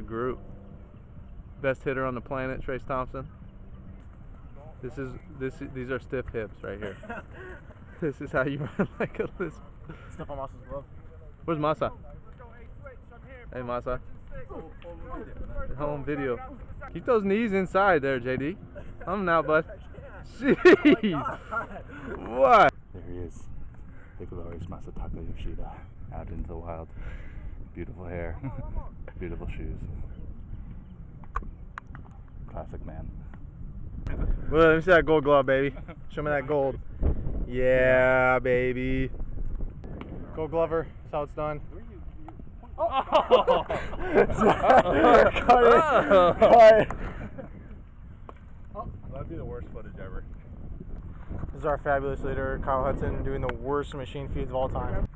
group. Best hitter on the planet, Trace Thompson. These are stiff hips right here. This is how you run like a list. Step on Masa's glove. Where's Masa? Hey Masa. Home video. Keep those knees inside there, JD. I'm now, bud. Jeez. What? There he is. The glorious Masataka Yoshida out into the wild. Beautiful hair. Beautiful shoes. Classic man. Well, let me see that gold glove, baby. Show me that gold. Yeah, baby. Gold glover. That's how it's done. Oh. That'd be the worst footage ever. This is our fabulous leader, Kyle Hudson, doing the worst machine feeds of all time.